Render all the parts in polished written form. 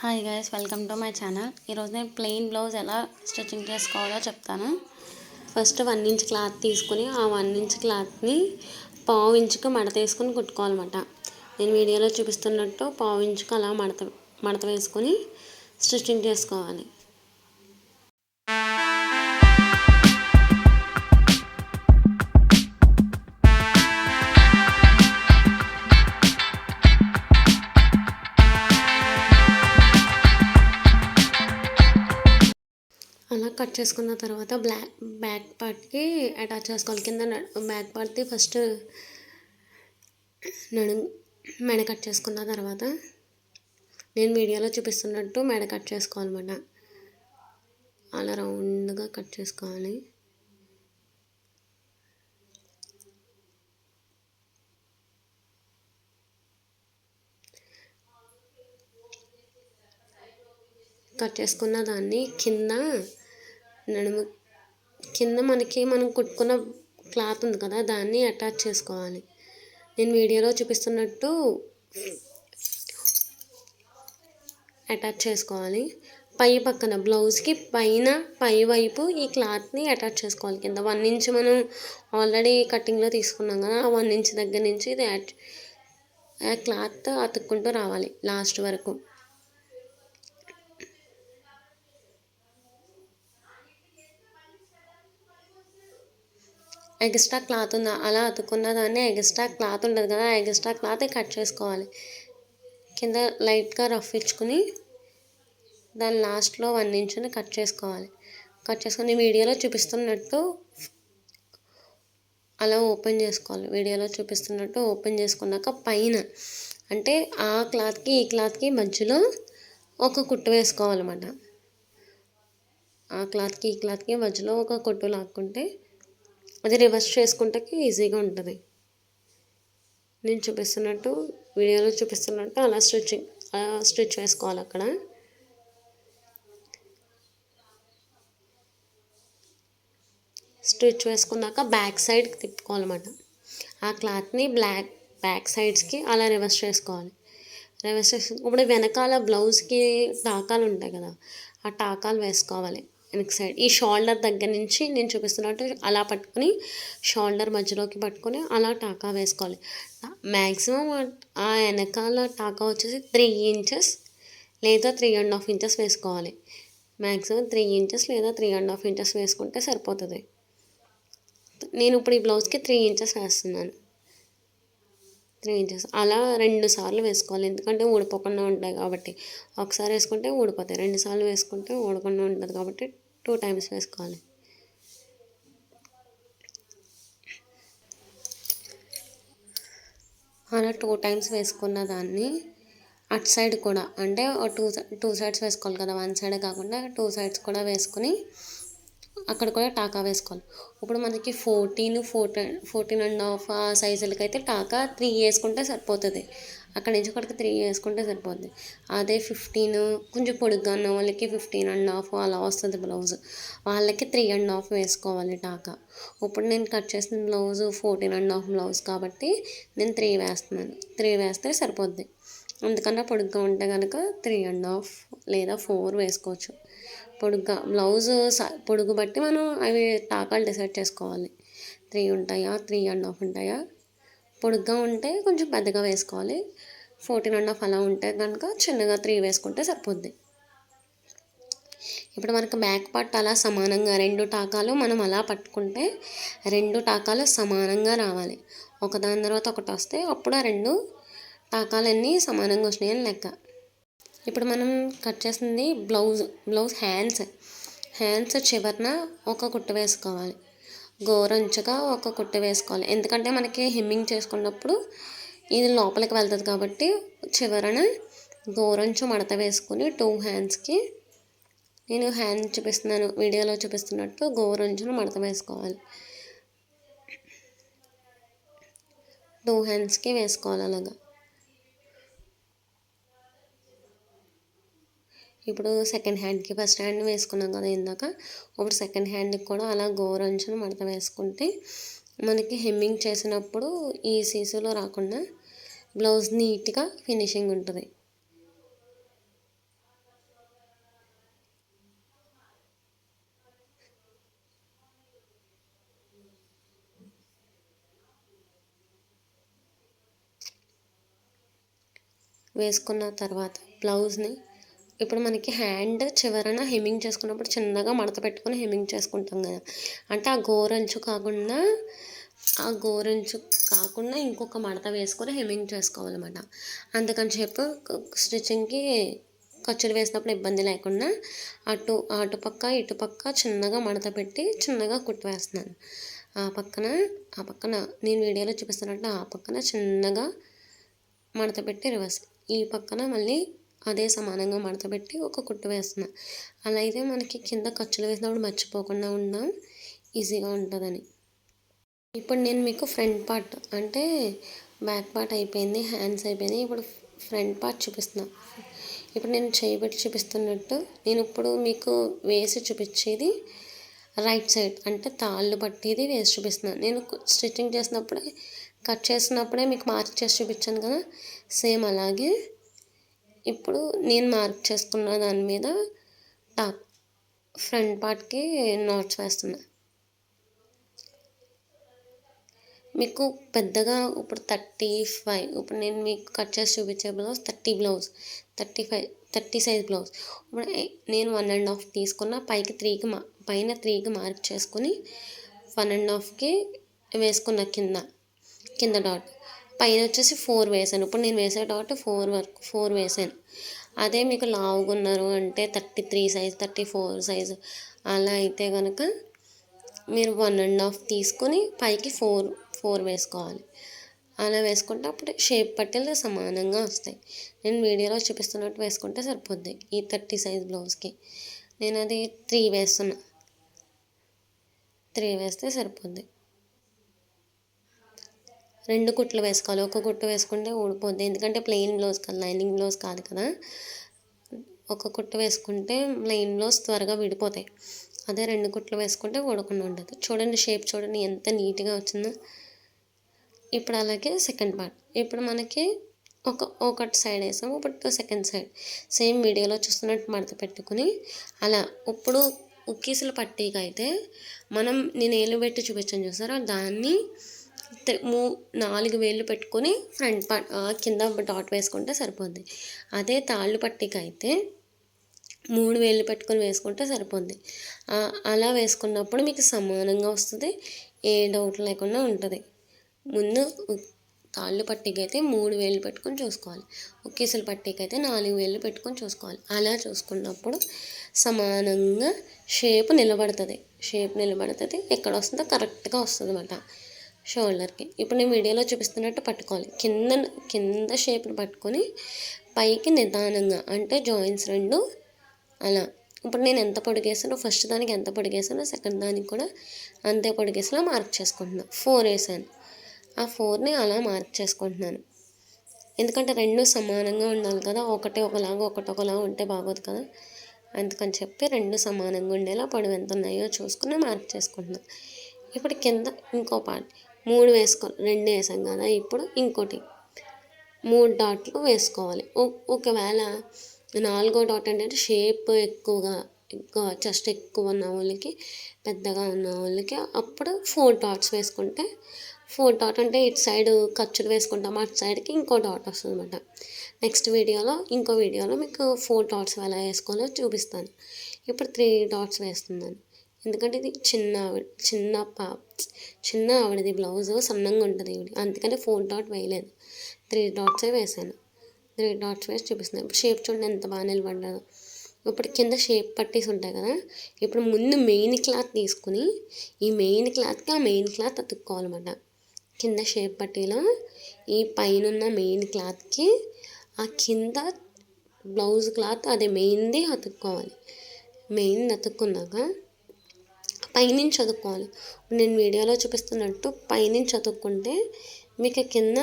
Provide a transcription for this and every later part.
Hi guys, welcome to my channel. ఈరోజు నేను plain blouse ఎలా స్టిచ్చింగ్ చేసుకోవాలో చెప్తాను. ఫస్ట్ 1 ఇంచ్ క్లాత్ తీసుకుని ఆ 1 ఇంచ్ క్లాత్ని పావు ఇంచుకు మడత వేసుకుని కుట్టుకోవాలన్నమాట. నేను వీడియోలో చూపిస్తున్నట్టు పావు ఇంచుకు అలా మడత వేసుకొని స్టిచ్చింగ్ చేసుకోవాలి. అలా కట్ చేసుకున్న తర్వాత బ్యాక్ పార్ట్కి అటాచ్ చేసుకోవాలి. కింద బ్యాక్ పార్ట్ది ఫస్ట్ మెడ కట్ చేసుకున్న తర్వాత నేను వీడియోలో చూపిస్తున్నట్టు మెడ కట్ చేసుకోవాలన్నమాట. అలా రౌండ్గా కట్ చేసుకోవాలి. కట్ చేసుకున్న దాన్ని కింద మనం కుట్టుకున్న క్లాత్ ఉంది కదా, దాన్ని అటాచ్ చేసుకోవాలి. నేను వీడియోలో చూపిస్తున్నట్టు అటాచ్ చేసుకోవాలి. పక్కన బ్లౌజ్కి పై వైపు ఈ క్లాత్ని అటాచ్ చేసుకోవాలి. కింద 1 ఇంచ్ మనం ఆల్రెడీ కటింగ్లో తీసుకున్నాం కదా, ఆ 1 ఇంచ్ దగ్గర నుంచి ఇది క్లాత్ అతుక్కుంటూ రావాలి లాస్ట్ వరకు. ఎక్స్ట్రా క్లాత్ ఉందా అలా అతుక్కున్న దాన్ని ఎక్స్ట్రా క్లాత్ ఉంటుంది కదా, ఆ ఎక్స్ట్రా క్లాత్ కట్ చేసుకోవాలి. కింద లైట్గా రఫ్ ఇచ్చుకుని దాని లాస్ట్లో 1 ఇంచుని కట్ చేసుకోవాలి. కట్ చేసుకుని వీడియోలో చూపిస్తున్నట్టు అలా ఓపెన్ చేసుకోవాలి. వీడియోలో చూపిస్తున్నట్టు ఓపెన్ చేసుకున్నాక పైన అంటే ఆ క్లాత్కి ఈ క్లాత్కి మధ్యలో ఒక కుట్టు వేసుకోవాలన్నమాట. ఆ క్లాత్కి ఈ క్లాత్కి మధ్యలో ఒక కుట్టు లాక్కుంటే అది రివర్స్ చేసుకుంటే ఈజీగా ఉంటుంది. నేను చూపిస్తున్నట్టు వీడియోలో చూపిస్తున్నట్టు అలా స్టిచ్ వేసుకోవాలి. అక్కడ స్టిచ్ వేసుకున్నాక బ్యాక్ సైడ్కి తిప్పుకోవాలన్నమాట. ఆ క్లాత్ని బ్యాక్ సైడ్స్కి అలా రివర్స్ చేసుకోవాలి. ఇప్పుడు వెనకాల బ్లౌజ్కి టాకాలు ఉంటాయి కదా, ఆ టాకాలు వేసుకోవాలి వెనక సైడ్. ఈ షోల్డర్ దగ్గర నుంచి నేను చూపిస్తున్నట్టు అలా పట్టుకుని షోల్డర్ మధ్యలోకి పట్టుకొని అలా టాకా వేసుకోవాలి. మ్యాక్సిమం ఆ వెనకాల టాకా వచ్చేసి 3 ఇంచెస్ లేదా 3.5 ఇంచెస్ వేసుకోవాలి. మ్యాక్సిమం 3 ఇంచెస్ లేదా 3.5 ఇంచెస్ వేసుకుంటే సరిపోతుంది. నేను ఇప్పుడు ఈ బ్లౌజ్కి 3 ఇంచెస్ వేస్తున్నాను. 3 ఇంచెస్ అలా 2 సార్లు వేసుకోవాలి. ఎందుకంటే ఊడిపోకుండా ఉంటాయి కాబట్టి. ఒకసారి వేసుకుంటే ఊడిపోతాయి, 2 సార్లు వేసుకుంటే ఊడకుండా ఉంటుంది కాబట్టి 2 టైమ్స్ వేసుకోవాలి. అలా 2 టైమ్స్ వేసుకున్న దాన్ని అటు సైడ్ కూడా అంటే టూ సైడ్స్ వేసుకోవాలి కదా, 1 సైడ్ కాకుండా 2 సైడ్స్ కూడా వేసుకుని అక్కడ కూడా టాకా వేసుకోవాలి. ఇప్పుడు మనకి 14.5 ఆ సైజులకి అయితే టాకా 3 వేసుకుంటే సరిపోతుంది. అక్కడి నుంచి అక్కడికి 3 వేసుకుంటే సరిపోతుంది. అదే 15 కొంచెం పొడుగ్గా ఉన్న వాళ్ళకి 15.5 అలా వస్తుంది బ్లౌజ్. వాళ్ళకి 3.5 వేసుకోవాలి టాకా. ఇప్పుడు నేను కట్ చేసిన బ్లౌజ్ 14.5 బ్లౌజ్ కాబట్టి నేను 3 వేస్తున్నాను. 3 వేస్తే సరిపోద్ది. అందుకన్నా పొడుగ్గా ఉంటే కనుక 3.5 లేదా 4 వేసుకోవచ్చు. బ్లౌజ్ పొడుగు బట్టి మనం అవి టాకాలు డిసైడ్ చేసుకోవాలి. 3 ఉంటాయా, 3.5 ఉంటాయా. పొడుగ్గా ఉంటే కొంచెం పెద్దగా వేసుకోవాలి. 14.5 అలా ఉంటే కనుక చిన్నగా 3 వేసుకుంటే సరిపోద్ది. ఇప్పుడు మనకు బ్యాక్ పార్ట్ అలా సమానంగా 2 టాకాలు మనం అలా పట్టుకుంటే 2 టాకాలు సమానంగా రావాలి. ఒకదాని తర్వాత ఒకటి వస్తే అప్పుడు ఆ 2 టాకాలన్నీ సమానంగా వచ్చినాయని లెక్క. ఇప్పుడు మనం కట్ చేసింది బ్లౌజ్ హ్యాండ్స్ చివరన ఒక కుట్టు వేసుకోవాలి. గోరంచుగా ఒక కుట్టు వేసుకోవాలి. ఎందుకంటే మనకి హెమ్మింగ్ చేసుకున్నప్పుడు ఇది లోపలికి వెళ్తుంది కాబట్టి చివరన గోరంచు మడత వేసుకుని 2 హ్యాండ్స్కి నేను హ్యాండ్ చూపిస్తున్నాను వీడియోలో చూపిస్తున్నట్టు గోరంచును మడత వేసుకోవాలి. 2 హ్యాండ్స్కి వేసుకోవాలి అలాగా. ఇప్పుడు సెకండ్ హ్యాండ్కి ఫస్ట్ హ్యాండ్ వేసుకున్నాం కదా ఇందాక, ఇప్పుడు సెకండ్ హ్యాండ్కి కూడా అలా గోరంచును మడత వేసుకుంటే మనకి హెమ్మింగ్ చేసినప్పుడు ఈ సీసులో రాకుండా బ్లౌజ్ నీట్గా ఫినిషింగ్ ఉంటుంది. వేసుకున్న తర్వాత బ్లౌజ్ని ఇప్పుడు మనకి హ్యాండ్ చివరన హెమ్మింగ్ చేసుకున్నప్పుడు చిన్నగా మడత పెట్టుకొని హెమ్మింగ్ చేసుకుంటాం కదా, అంటే ఆ గోరంచు కాకుండా ఇంకొక మడత వేసుకొని హెమ్మింగ్ చేసుకోవాలన్నమాట. అందుకని చెప్పి స్టిచ్చింగ్కి ఖర్చులు వేసినప్పుడు ఇబ్బంది లేకుండా అటుపక్క ఇటుపక్క చిన్నగా మడత పెట్టి చిన్నగా కుట్టు వేస్తున్నాను. ఆ పక్కన నేను వీడియోలో చూపిస్తున్నట్టు ఆ పక్కన చిన్నగా మడత పెట్టి రివర్స్, ఈ పక్కన మళ్ళీ అదే సమానంగా మడత పెట్టి ఒక కుట్టు వేస్తున్నా. అలా అయితే మనకి కింద ఖర్చులు వేసినప్పుడు మర్చిపోకుండా ఉందాం, ఈజీగా ఉంటుందని. ఇప్పుడు నేను మీకు ఫ్రంట్ పార్ట్ అంటే బ్యాక్ పార్ట్ అయిపోయింది, హ్యాండ్స్ అయిపోయినాయి. ఇప్పుడు ఫ్రంట్ పార్ట్ చూపిస్తున్నా. ఇప్పుడు నేను చేయబెట్టి చూపిస్తున్నట్టు నేను ఇప్పుడు మీకు వేసి చూపించేది రైట్ సైడ్, అంటే తాళ్ళు పట్టేది వేసి చూపిస్తున్నాను. నేను స్టిచ్చింగ్ చేసినప్పుడే కట్ చేసినప్పుడే మీకు మార్క్ చేసి చూపించాను కదా, సేమ్ అలాగే ఇప్పుడు నేను మార్క్ చేసుకున్న దాని మీద ఫ్రంట్ పార్ట్కి నాట్స్ వేస్తున్నా. మీకు పెద్దగా ఇప్పుడు 35, ఇప్పుడు నేను మీకు కట్ చేసి చూపించే బ్లౌజ్ 30 సైజ్ బ్లౌజ్. ఇప్పుడు నేను 1.5 తీసుకున్న, పైన 3కి మార్క్ చేసుకొని 1.5కి వేసుకున్న కింద డాట్, పైన వచ్చేసి 4 వేసాను. ఇప్పుడు నేను వేసే డాట్ 4 వేసాను. అదే మీకు లావుగా ఉన్నారు అంటే 33 సైజ్ 34 సైజు అలా అయితే కనుక మీరు 1.5 తీసుకొని పైకి 4 వేసుకోవాలి. అలా వేసుకుంటే అప్పుడు షేప్ పట్టేలు సమానంగా వస్తాయి. నేను వీడియోలో చూపిస్తున్నట్టు వేసుకుంటే సరిపోద్ది. ఈ 30 సైజ్ బ్లౌజ్కి నేను అది 3 వేస్తున్నా. 3 వేస్తే సరిపోద్ది. 2 కుట్లు వేసుకోవాలి, ఒక కుట్టు వేసుకుంటే ఊడిపోద్ది, ఎందుకంటే ప్లెయిన్ బ్లౌజ్ కదా, లైనింగ్ బ్లౌజ్ కాదు కదా. ఒక కుట్టు వేసుకుంటే ప్లెయిన్ బ్లౌజ్ త్వరగా విడిపోతాయి. అదే 2 కుట్లు వేసుకుంటే ఊడకుండా ఉంటుంది. చూడండి షేప్ చూడండి ఎంత నీట్గా వచ్చిందో. ఇప్పుడు అలాగే సెకండ్ పార్ట్, ఇప్పుడు మనకి ఒకటి సైడ్ వేసాము, ఇప్పుడు సెకండ్ సైడ్ సేమ్ వీడియోలో చూస్తున్నట్టు మడత పెట్టుకుని అలా. ఇప్పుడు ఉక్కీసులు పట్టీకి అయితే నేను ఏలు పెట్టి చూపించాను చూసారా, దాన్ని 4 వేళ్ళు పెట్టుకొని ఫ్రంట్ పార్ట్ కింద డాట్ వేసుకుంటే సరిపోద్ది. అదే తాళ్ళు పట్టీకి అయితే 3 వేళ్ళు పెట్టుకొని వేసుకుంటే సరిపోద్ది. అలా వేసుకున్నప్పుడు మీకు సమానంగా వస్తుంది, ఏ డౌట్ లేకుండా ఉంటుంది. ముందు తాళ్ళు పట్టీకి అయితే 3 వేళ్ళు పెట్టుకొని చూసుకోవాలి, ఉక్కీసుల పట్టీకి అయితే 4 వేళ్ళు పెట్టుకొని చూసుకోవాలి. అలా చూసుకున్నప్పుడు సమానంగా షేప్ నిలబడుతుంది. ఎక్కడ వస్తుందో కరెక్ట్గా వస్తుంది అన్నమాట షోల్డర్కి. ఇప్పుడు నేను వీడియోలో చూపిస్తున్నట్టు పట్టుకోవాలి, కింద షేప్ని పట్టుకొని పైకి నిదానంగా, అంటే జాయింట్స్ 2 అలా. ఇప్పుడు నేను ఎంత పొడిగేసానో ఫస్ట్ దానికి ఎంత పొడిగేసానో సెకండ్ దానికి కూడా అంతే పొడిగేసినా మార్క్ చేసుకుంటున్నాను. 4 వేసాను, ఆ 4ని అలా మార్క్ చేసుకుంటున్నాను. ఎందుకంటే 2 సమానంగా ఉండాలి కదా, ఒకటి ఒకలాగా ఉంటే బాగోదు కదా. అందుకని చెప్పి 2 సమానంగా ఉండేలా పొడవు ఎంత ఉన్నాయో చూసుకుని మార్క్ చేసుకుంటున్నాను. ఇప్పుడు కింద ఇంకో పార్ట్ 3 వేసుకోవాలి, 2 వేసాం కదా. ఇప్పుడు ఇంకోటి 3 డాట్లు వేసుకోవాలి. ఒకవేళ 4వ డాట్ అంటే షేప్ ఎక్కువ చెస్ట్ ఎక్కువ ఉన్న వాళ్ళకి, పెద్దగా ఉన్న వాళ్ళకి అప్పుడు 4 డాట్స్ వేసుకుంటే, 4 డాట్ అంటే ఇటు సైడ్ ఖర్చులు వేసుకుంటాం, అటు సైడ్కి ఇంకో డాట్ వస్తుంది అన్నమాట. నెక్స్ట్ ఇంకో వీడియోలో మీకు 4 డాట్స్ ఎలా వేసుకోవాలో చూపిస్తాను. ఇప్పుడు 3 డాట్స్ వేస్తున్నాను, ఎందుకంటే ఇది చిన్న ఆవిడది బ్లౌజు సన్నంగా ఉంటుంది అందుకని 4 డాట్ వేయలేదు, 3 డాట్సే వేసాను. 3 డాట్స్ వేసి చూపిస్తున్నాను. ఇప్పుడు షేప్ చూడండి ఎంత బాగా నిలబడ్డాదో. ఇప్పుడు కింద షేప్ పట్టీస్ ఉంటాయి కదా, ఇప్పుడు ముందు మెయిన్ క్లాత్ తీసుకుని ఈ మెయిన్ క్లాత్కి ఆ మెయిన్ క్లాత్ అతుక్కోవాలన్నమాట. కింద షేప్ పట్టీలో ఈ పైన ఉన్న మెయిన్ క్లాత్కి ఆ కింద బ్లౌజ్ క్లాత్ అదే మెయిన్ది అతుక్కోవాలి. మెయిన్ అతుక్కున్నాక పైనుంచి అతుక్కోవాలి. నేను వీడియోలో చూపిస్తున్నట్టు పైనుంచి అతుక్కుంటే మీకు కింద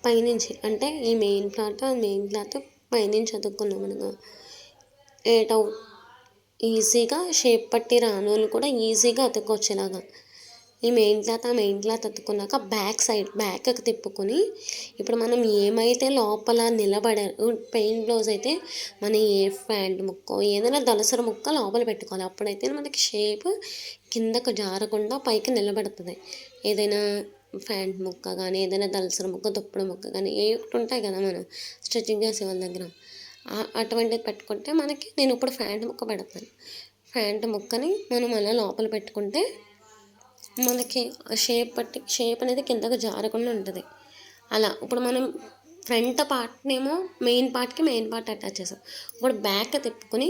పైనుంచి అంటే ఈ మెయిన్ క్లాత్ పైనుంచి అతుక్కున్నాం అనగా ఈజీగా షేప్ పట్టి రాని వాళ్ళు కూడా ఈజీగా అతుక్కోవచ్చు. ఇలాగా ఈ మెయిన్ క్లాత్ అతుక్కున్నాక బ్యాక్కి తిప్పుకొని ఇప్పుడు మనం ఏమైతే లోపల పెయిన్ బ్లౌజ్ అయితే మనం ఏ ప్యాంట్ ముక్క ఏదైనా దళసర ముక్క లోపల పెట్టుకోవాలి. అప్పుడైతే మనకి షేప్ కిందకు జారకుండా పైకి నిలబడుతుంది. ఏదైనా ప్యాంట్ ముక్క కానీ, ఏదైనా దళసరి ముక్క, దుప్పటి ముక్క కానీ ఏ ఒకటి ఉంటాయి కదా మనం స్టిచ్చింగ్ చేసే వాళ్ళ దగ్గర. అటువంటిది పెట్టుకుంటే మనకి నేను ఇప్పుడు ప్యాంట్ ముక్క పెడతాను. ప్యాంట్ ముక్కని మనం అలా లోపల పెట్టుకుంటే మనకి షేప్ అనేది కిందకు జారకుండా ఉంటుంది. అలా ఇప్పుడు మనం ఫ్రంట్ పార్ట్నేమో మెయిన్ పార్ట్ అటాచ్ చేసాం. ఇప్పుడు బ్యాక్ తిప్పుకొని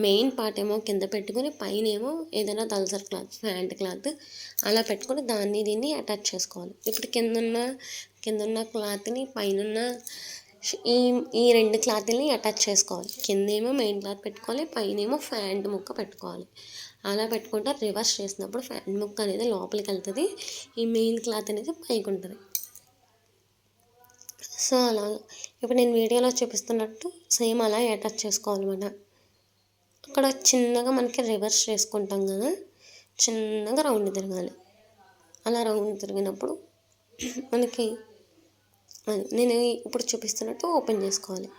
మెయిన్ పార్ట్ ఏమో కింద పెట్టుకొని పైన ఏమో ఏదైనా దళసరి క్లాత్, ప్యాంట్ క్లాత్ అలా పెట్టుకొని దీన్ని అటాచ్ చేసుకోవాలి. ఇప్పుడు కిందున్న క్లాత్ని పైన ఈ రెండు క్లాత్ని అటాచ్ చేసుకోవాలి. కిందేమో మెయిన్ క్లాత్ పెట్టుకోవాలి, పైన ఏమో ప్యాంట్ ముక్క పెట్టుకోవాలి. అలా పెట్టుకుంటే రివర్స్ చేసినప్పుడు ప్యాంట్ ముక్క అనేది లోపలికి వెళ్తుంది, ఈ మెయిన్ క్లాత్ అనేది పైకి ఉంటుంది. సో అలా ఇప్పుడు నేను వీడియోలో చూపిస్తున్నట్టు సేమ్ అలా అటాచ్ చేసుకోవాలన్నమాట. అక్కడ చిన్నగా మనకి రివర్స్ చేసుకుంటాం కదా, చిన్నగా రౌండ్ తిరగాలి. అలా రౌండ్ తిరిగినప్పుడు మనకి నేను ఇప్పుడు చూపిస్తున్నట్టు ఓపెన్ చేసుకోవాలి.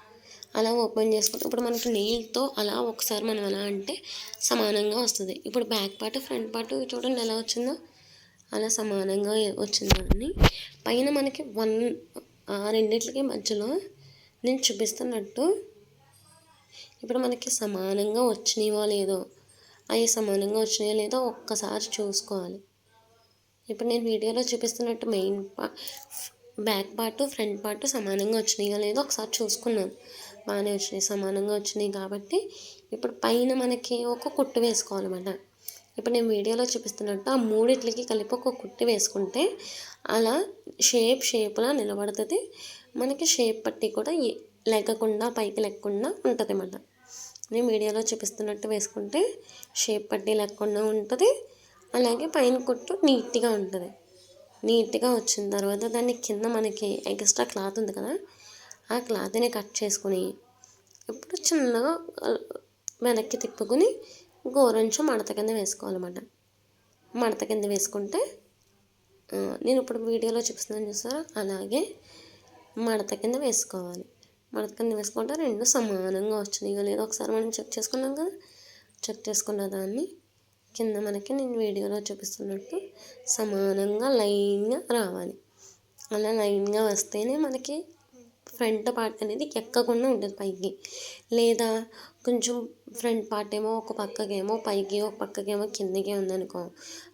అలా ఓపెన్ చేసుకుంటే ఇప్పుడు మనకి నెయిల్తో అలా ఒకసారి మనం అలా అంటే సమానంగా వస్తుంది. ఇప్పుడు బ్యాక్ పార్ట్, ఫ్రంట్ పార్ట్ చూడండి ఎలా వచ్చిందో, అలా సమానంగా వచ్చిందని పైన మనకి రెండిట్లకి మధ్యలో నేను చూపిస్తున్నట్టు ఇప్పుడు మనకి సమానంగా వచ్చినాయో లేదో, అవి సమానంగా వచ్చినాయో లేదో ఒక్కసారి చూసుకోవాలి. ఇప్పుడు నేను వీడియోలో చూపిస్తున్నట్టు బ్యాక్ పార్ట్, ఫ్రంట్ పార్ట్ సమానంగా వచ్చినాయో లేదో ఒకసారి చూసుకున్నాను. బాగానే వచ్చినాయి, సమానంగా వచ్చినాయి. కాబట్టి ఇప్పుడు పైన మనకి ఒక కుట్టు వేసుకోవాలన్నమాట. ఇప్పుడు నేను వీడియోలో చూపిస్తున్నట్టు ఆ మూడిట్లకి కలిపి ఒక కుట్టు వేసుకుంటే అలా షేప్లా నిలబడుతుంది. మనకి షేప్ పట్టి కూడా లెగ్గకుండా పైకి లెక్కకుండా ఉంటుంది అన్నమాట. నేను వీడియోలో చూపిస్తున్నట్టు వేసుకుంటే షేప్ పట్టి లేకుండా ఉంటుంది. అలాగే పైన కుట్టు నీట్గా ఉంటుంది. నీట్గా వచ్చిన తర్వాత దాన్ని కింద మనకి ఎక్స్ట్రా క్లాత్ ఉంది కదా, ఆ క్లాత్ని కట్ చేసుకుని ఇప్పుడు చిన్నగా వెనక్కి తిప్పుకొని గోరంచు మడత కింద వేసుకోవాలన్నమాట. మడత కింద వేసుకుంటే నేను ఇప్పుడు వీడియోలో చూపిస్తున్నాను చూసారా, అలాగే మడత కింద వేసుకోవాలి. మడత కింద వేసుకుంటే రెండు సమానంగా వచ్చినాయో లేదో ఒకసారి మనం చెక్ చేసుకున్నాం కదా, చెక్ చేసుకున్న దాన్ని కింద మనకి నేను వీడియోలో చూపిస్తున్నట్టు సమానంగా లైన్గా రావాలి. అలా లైన్గా వస్తేనే మనకి ఫ్రంట్ పార్ట్ అనేది ఎక్కకుండా ఉంటుంది పైకి. లేదా కొంచెం ఫ్రంట్ పార్ట్ ఏమో ఒక పక్కకేమో పైకి, ఒక పక్కకేమో కిందకి ఉందనుకో,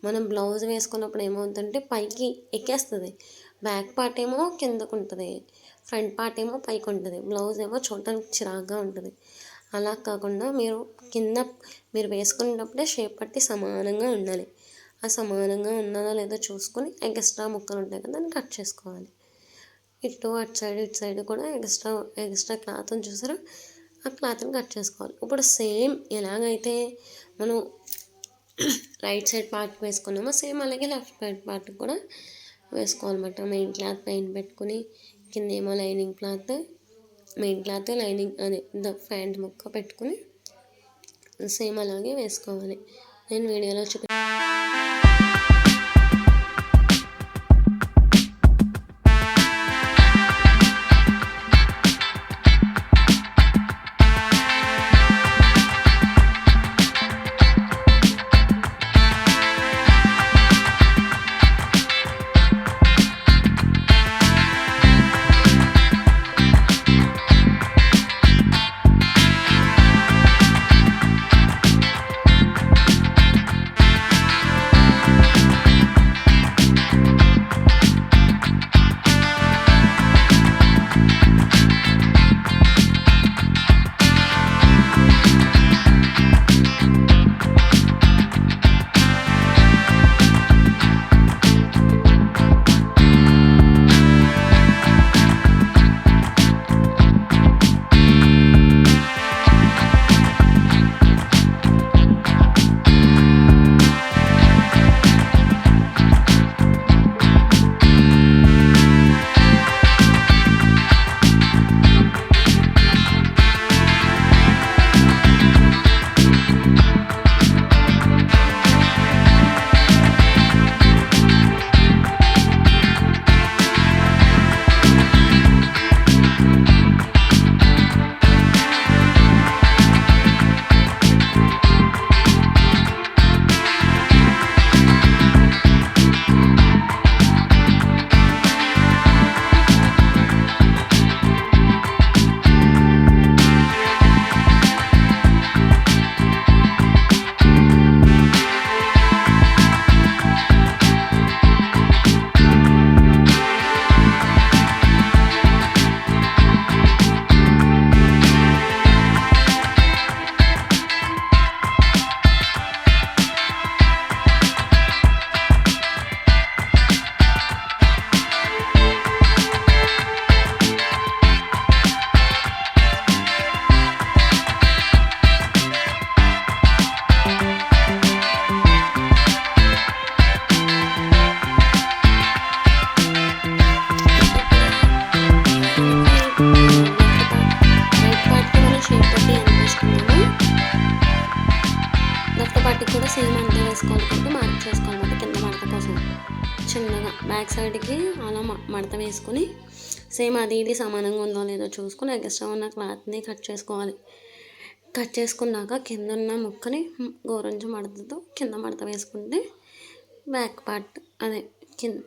మనం బ్లౌజ్ వేసుకున్నప్పుడు ఏమవుతుందంటే పైకి ఎక్కేస్తుంది. బ్యాక్ పార్ట్ ఏమో కిందకు ఉంటుంది, ఫ్రంట్ పార్ట్ ఏమో పైకి ఉంటుంది. బ్లౌజ్ ఏమో చూడటానికి చిరాగ్గా ఉంటుంది. అలా కాకుండా మీరు వేసుకునేటప్పుడే షేప్ పట్టి సమానంగా ఉండాలి. ఆ సమానంగా ఉన్నదో లేదో చూసుకొని ఎక్స్ట్రా ముక్కలు ఉంటాయి కదా దాన్ని కట్ చేసుకోవాలి. అటు సైడ్ కూడా ఎక్స్ట్రా క్లాత్ చూసారా, ఆ క్లాత్ని కట్ చేసుకోవాలి. ఇప్పుడు సేమ్ ఎలాగైతే మనం రైట్ సైడ్ పార్ట్ వేసుకున్నామో సేమ్ అలాగే లెఫ్ట్ సైడ్ పార్ట్ కూడా వేసుకోవాలన్నమాట. మెయిన్ క్లాత్ పైన పెట్టుకుని కిందేమో lining cloth, main cloth lining అదే ప్యాంట్ ముక్క పెట్టుకుని సేమ్ అలాగే వేసుకోవాలి. నేను వీడియోలో సేమ్ అంతే వేసుకోవాలి కాబట్టి మార్క్ చేసుకోవాలన్నమాట కింద మడత కోసం చిన్నగా బ్యాక్ సైడ్కి అలా మడత వేసుకొని సేమ్ అది ఇది సమానంగా ఉందో లేదో చూసుకొని ఎక్స్ట్రా ఉన్న క్లాత్ని కట్ చేసుకోవాలి. కట్ చేసుకున్నాక కింద ఉన్న ముక్కని గోరంచు మడతతో కింద మడత వేసుకుంటే బ్యాక్ పార్ట్ అదే కింద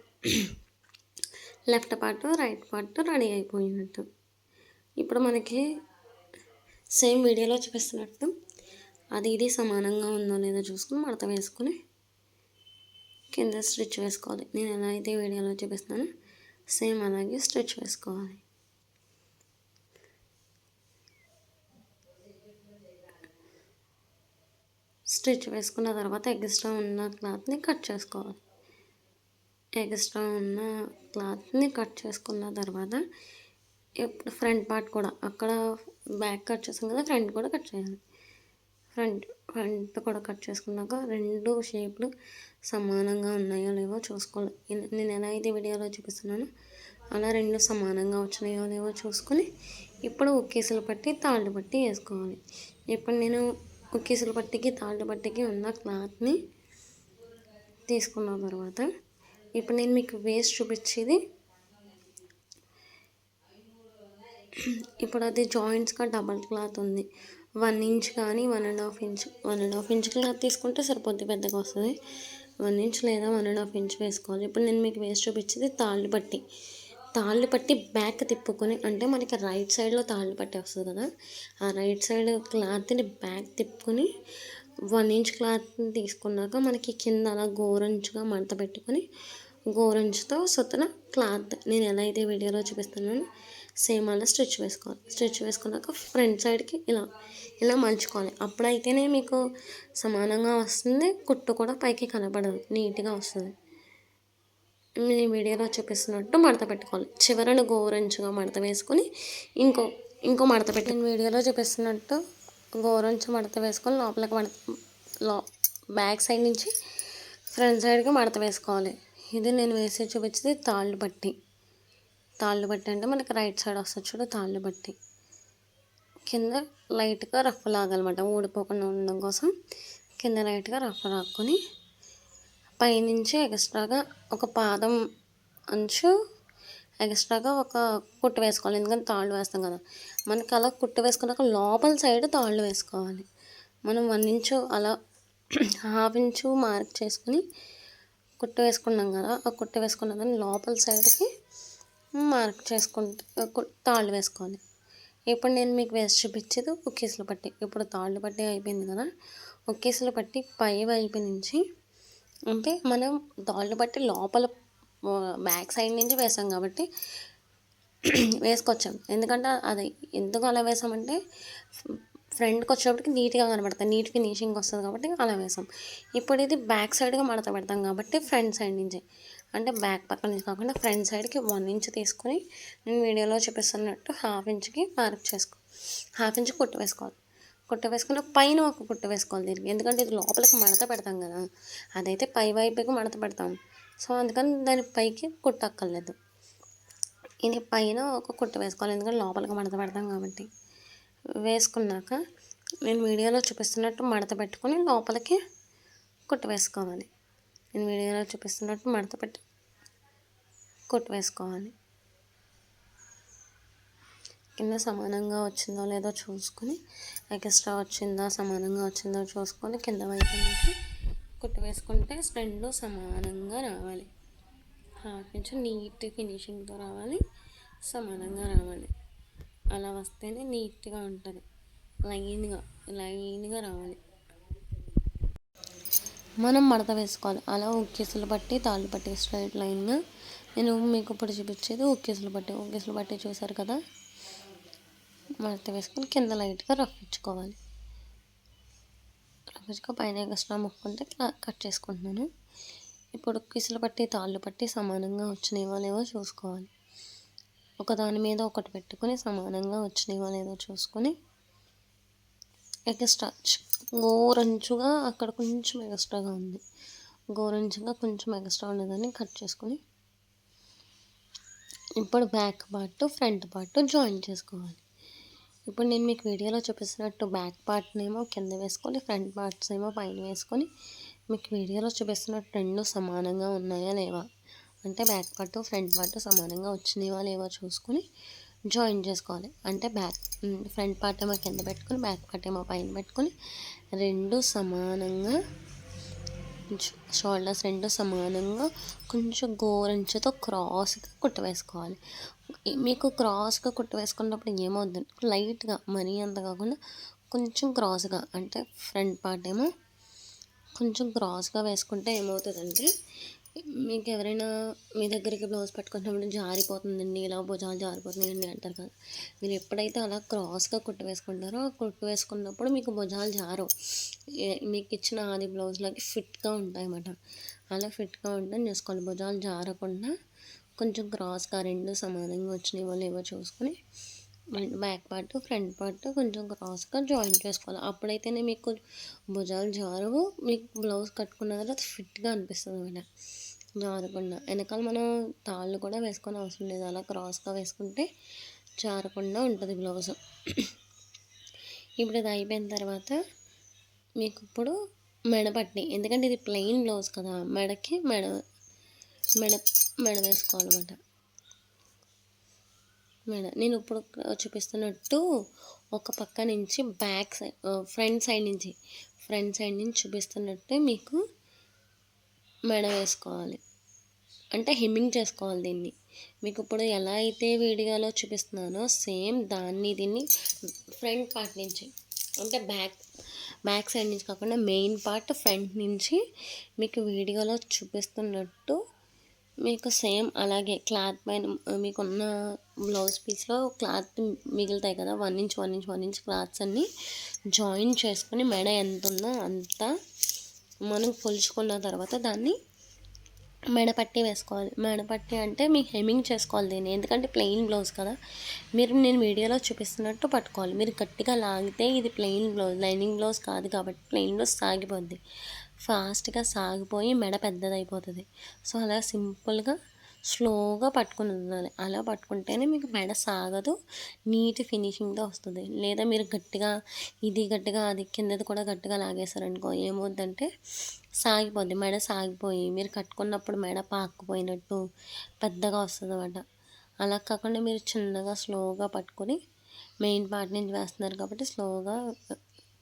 left part right part ready అయిపోయినట్టు. ఇప్పుడు మనకి సేమ్ వీడియోలో చూపిస్తున్నట్టు అది ఇది సమానంగా ఉందో లేదో చూసుకుని మడత వేసుకుని కింద స్టిచ్ వేసుకోవాలి. నేను ఎలా అయితే వీడియోలో చూపిస్తున్నానో సేమ్ అలాగే స్టిచ్ వేసుకోవాలి. స్టిచ్ వేసుకున్న తర్వాత ఎక్స్ట్రా ఉన్న క్లాత్ని కట్ చేసుకోవాలి. ఎక్స్ట్రా ఉన్న క్లాత్ని కట్ చేసుకున్న తర్వాత ఇప్పుడు ఫ్రంట్ పార్ట్ కూడా అక్కడ బ్యాక్ కట్ చేసాం కదా, ఫ్రంట్ కూడా కట్ చేయాలి. ఫ్రంట్ కూడా కట్ చేసుకున్నాక రెండు షేప్లు సమానంగా ఉన్నాయో లేవో చూసుకోవాలి. నేను ఎలా అయితే వీడియోలో చూపిస్తున్నానో అలా రెండు సమానంగా వచ్చినాయో లేవో చూసుకొని ఇప్పుడు ఉక్కీసులు పట్టి తాళ్ళు పట్టి వేసుకోవాలి. ఇప్పుడు నేను ఉక్కీసులు పట్టికి తాళ్ళు పట్టికి ఉన్న క్లాత్ని తీసుకున్న తర్వాత ఇప్పుడు నేను మీకు వేస్ట్ చూపించేది ఇప్పుడు అది జాయింట్స్గా డబల్ క్లాత్ ఉంది. 1 ఇంచ్ కానీ 1.5 ఇంచ్ 1.5 ఇంచ్ క్లాత్ తీసుకుంటే సరిపోద్ది, పెద్దగా వస్తుంది. 1 ఇంచ్ లేదా 1.5 ఇంచ్ వేసుకోవాలి. ఇప్పుడు నేను మీకు వేస్ట్ చూపించేది తాళ్ళు పట్టి బ్యాక్ తిప్పుకొని, అంటే మనకి రైట్ సైడ్లో తాళ్ళు పట్టి వస్తుంది కదా, ఆ రైట్ సైడ్ క్లాత్ని బ్యాక్ తిప్పుకొని 1 ఇంచ్ క్లాత్ని తీసుకున్నాక మనకి కింద అలా గోరంచుగా మడత పెట్టుకొని గోరంచుతో సొత్తున క్లాత్ నేను ఎలా అయితే వీడియోలో చూపిస్తున్నానో సేమ్ అలా స్టిచ్ వేసుకోవాలి. స్టిచ్ వేసుకున్నాక ఫ్రంట్ సైడ్కి ఇలా మలుచుకోవాలి. అప్పుడైతేనే మీకు సమానంగా వస్తుంది, కుట్టు కూడా పైకి కనపడదు, నీట్గా వస్తుంది. నేను వీడియోలో చూపిస్తున్నట్టు మడత పెట్టుకోవాలి. చివరన గోరంచుగా మడత వేసుకొని ఇంకో మడత పెట్టి నేను వీడియోలో చూపిస్తున్నట్టు గోరంచు మడత వేసుకొని లోపలికి బ్యాక్ సైడ్ నుంచి ఫ్రంట్ సైడ్కి మడత వేసుకోవాలి. ఇది నేను వేసి చూపించేది తాళ్ళు పట్టి అంటే మనకి రైట్ సైడ్ వస్తుంది చూడు, తాళ్ళు పట్టి కింద లైట్గా రఫ్ లాగాలన్నమాట, ఊడిపోకుండా ఉండడం కోసం కింద లైట్గా రఫ్ లాక్కొని పైనుంచి ఎక్స్ట్రాగా ఒక పాదం అంచు ఎక్స్ట్రాగా ఒక కుట్టు వేసుకోవాలి. ఎందుకంటే తాళ్ళు వేస్తాం కదా, మనకి అలా కుట్టు వేసుకున్నాక లోపల సైడ్ తాళ్ళు వేసుకోవాలి. మనం 1 ఇంచు అలా 1/2 ఇంచు మార్క్ చేసుకుని కుట్టు వేసుకున్నాం కదా, ఆ కుట్టు వేసుకున్న దాన్ని లోపల సైడ్కి మార్క్ చేసుకుంటే తాళ్ళు వేసుకోవాలి. ఇప్పుడు నేను మీకు వేసి చూపించేది ఉక్కీసులు పట్టి. ఇప్పుడు తాళ్ళు పట్టి అయిపోయింది కదా, ఉక్కీసులు పట్టి పై వైపు నుంచి, అంటే మనం తాళ్ళు పట్టి లోపల బ్యాక్ సైడ్ నుంచి వేసాం కాబట్టి వేసుకొచ్చాం. ఎందుకంటే అది ఎందుకు అలా వేసామంటే ఫ్రంట్కి వచ్చేటప్పటికి నీట్గా కనబడుతుంది, నీట్ ఫినిషింగ్ వస్తుంది కాబట్టి అలా వేసాం. ఇప్పుడు ఇది బ్యాక్ సైడ్గా మడత పెడతాం కాబట్టి ఫ్రంట్ సైడ్ నుంచి, అంటే బ్యాక్ పక్క నుంచి కాకుండా ఫ్రంట్ సైడ్కి 1 ఇంచ్ తీసుకొని నేను వీడియోలో చూపిస్తున్నట్టు 1/2 ఇంచ్కి మార్క్ 1/2 ఇంచ్ కుట్టు వేసుకోవాలి. కుట్టు వేసుకున్న పైన ఒక కుట్టు వేసుకోవాలి దీనికి, ఎందుకంటే ఇది లోపలికి మడత పెడతాం కదా, అదైతే పై వైపుకి మడత పెడతాం. సో అందుకని దాని పైకి కుట్టు అక్కర్లేదు. ఇది పైన ఒక కుట్టు వేసుకోవాలి, ఎందుకంటే లోపలికి మడత పెడతాం కాబట్టి. వేసుకున్నాక నేను వీడియోలో చూపిస్తున్నట్టు మడత పెట్టుకొని లోపలికి కుట్టు వేసుకోవాలి. నేను వీడియోలో చూపిస్తున్నట్టు మడత పెట్టి కుట్టు వేసుకోవాలి. కింద సమానంగా వచ్చిందో లేదో చూసుకొని, ఎక్స్ట్రా వచ్చిందా సమానంగా వచ్చిందో చూసుకొని కింద వైపు నుంచి కుట్టు వేసుకుంటే రెండు సమానంగా రావాలి. 1/2 ఇంచ్ నీట్ ఫినిషింగ్తో రావాలి, సమానంగా రావాలి. అలా వస్తేనే నీట్గా ఉంటుంది, లైన్గా రావాలి. మనం మడత వేసుకోవాలి. అలా ఉక్కీసులు పట్టి తాళ్ళు పట్టి స్ట్రైట్ లైన్గా నేను మీకు ఇప్పుడు చూపించేది ఉక్కీసులు పట్టి చూసారు కదా, మడత వేసుకొని కింద లైట్గా రఫ్ ఇచ్చుకోవాలి. రఫ్ ఇచ్చుకో పైన ఎక్స్ట్రా ముక్కుంటే కట్ చేసుకుంటున్నాను. ఇప్పుడు ఉక్కీసులు పట్టి తాళ్ళు పట్టి సమానంగా వచ్చినాయో లేవో చూసుకోవాలి. ఒకదాని మీద ఒకటి పెట్టుకొని సమానంగా వచ్చినాయో లేదో చూసుకొని ఎక్స్ట్రా గోరంచుగా అక్కడ కొంచెం ఎక్స్ట్రాగా ఉంది, గోరంచుగా కొంచెం ఎక్స్ట్రా ఉన్నదాన్ని కట్ చేసుకొని ఇప్పుడు back part front part join చేసుకోవాలి. ఇప్పుడు నేను మీకు వీడియోలో చూపిస్తున్నట్టు బ్యాక్ పార్ట్నేమో కింద వేసుకొని ఫ్రంట్ పార్ట్స్ ఏమో పైన వేసుకొని మీకు వీడియోలో చూపిస్తున్నట్టు 2 సమానంగా ఉన్నాయా లేవా, అంటే బ్యాక్ పార్ట్ ఫ్రంట్ పార్ట్ సమానంగా వచ్చినాయా లేవో చూసుకొని జాయిన్ చేసుకోవాలి. అంటే ఫ్రంట్ పార్ట్ ఏమో కింద పెట్టుకొని బ్యాక్ పార్ట్ ఏమో పైన పెట్టుకొని 2 సమానంగా షోల్డర్స్ 2 సమానంగా కొంచెం గోరంచుతో క్రాస్గా కుట్టు వేసుకోవాలి. మీకు క్రాస్గా కుట్టు వేసుకున్నప్పుడు ఏమవుతుంది, లైట్గా మరీ అంత కాకుండా కొంచెం క్రాస్గా, అంటే ఫ్రంట్ పార్ట్ ఏమో కొంచెం క్రాస్గా వేసుకుంటే ఏమవుతుందంటే, మీకు ఎవరైనా మీ దగ్గరికి బ్లౌజ్ పట్టుకున్నప్పుడు జారిపోతుందండి, ఇలా భుజాలు జారిపోతున్నాయండి అంటారు కదా. మీరు ఎప్పుడైతే అలా క్రాస్గా కుట్టు వేసుకుంటారో ఆ కుట్టు వేసుకున్నప్పుడు మీకు భుజాలు జారవు, మీకు ఇచ్చిన ఆది బ్లౌజ్లకి ఫిట్గా ఉంటాయి అన్నమాట. అలా ఫిట్గా ఉంటే చూసుకోవాలి. భుజాలు జారకుండా కొంచెం క్రాస్గా 2 సమానంగా వచ్చినాయో లేవో చూసుకొని బ్యాక్ పార్ట్ ఫ్రంట్ పార్ట్ కొంచెం క్రాస్గా జాయిన్ చేసుకోవాలి. అప్పుడైతేనే మీకు భుజాలు జారవు, మీకు బ్లౌజ్ కట్టుకున్న తర్వాత ఫిట్గా అనిపిస్తుంది అన్నమాట. జారకుండా వెనకాల మనం తాళ్ళు కూడా వేసుకొని అవసరం లేదు, అలా క్రాస్గా వేసుకుంటే జారకుండా ఉంటుంది బ్లౌజ్. ఇప్పుడు ఇది అయిపోయిన తర్వాత మీకు ఇప్పుడు మెడపట్టి, ఎందుకంటే ఇది ప్లెయిన్ బ్లౌజ్ కదా, మెడకి మెడ మెడ మెడ వేసుకోవాలన్నమాట. నేను ఇప్పుడు చూపిస్తున్నట్టు ఒక పక్క నుంచి బ్యాక్ సైడ్ ఫ్రంట్ సైడ్ నుంచి చూపిస్తున్నట్టే మీకు మెడ వేసుకోవాలి, అంటే హెమ్మింగ్ చేసుకోవాలి దీన్ని. మీకు ఇప్పుడు ఎలా అయితే వీడియోలో చూపిస్తున్నానో సేమ్ దీన్ని ఫ్రంట్ పార్ట్ నుంచి, అంటే బ్యాక్ సైడ్ నుంచి కాకుండా మెయిన్ పార్ట్ ఫ్రంట్ నుంచి మీకు వీడియోలో చూపిస్తున్నట్టు మీకు సేమ్ అలాగే క్లాత్ పైన మీకున్న బ్లౌజ్ పీస్లో క్లాత్ మిగులుతాయి కదా, 1 ఇంచ్ 1 ఇంచ్ 1 ఇంచ్ క్లాత్స్ అన్నీ జాయిన్ చేసుకొని మెడ ఎంత ఉందో అంత మనం కొలుచుకున్న తర్వాత దాన్ని మెడపట్టి వేసుకోవాలి. మెడపట్టి అంటే మీకు హెమ్మింగ్ చేసుకోవాలి దీన్ని, ఎందుకంటే ప్లెయిన్ బ్లౌజ్ కదా. నేను వీడియోలో చూపిస్తున్నట్టు పట్టుకోవాలి. మీరు గట్టిగా లాగితే ఇది ప్లెయిన్ బ్లౌజ్, లైనింగ్ బ్లౌజ్ కాదు కాబట్టి ప్లెయిన్ బ్లౌజ్ సాగిపోద్ది, ఫాస్ట్గా సాగిపోయి మెడ పెద్దదైపోతుంది. సో అలా సింపుల్గా స్లోగా పట్టుకుని ఉండాలి. అలా పట్టుకుంటేనే మీకు మెడ సాగదు, నీట్ ఫినిషింగ్తో వస్తుంది. లేదా మీరు గట్టిగా అది కిందది కూడా గట్టిగా లాగేశారనుకో ఏమవుద్దంటే సాగిపోద్ది, మెడ సాగిపోయి మీరు కట్టుకున్నప్పుడు మెడ పాక్కుపోయినట్టు పెద్దగా వస్తుంది అన్నమాట. అలా కాకుండా మీరు చిన్నగా స్లోగా పట్టుకొని మెయిన్ పార్ట్ నుంచి వేస్తున్నారు కాబట్టి స్లోగా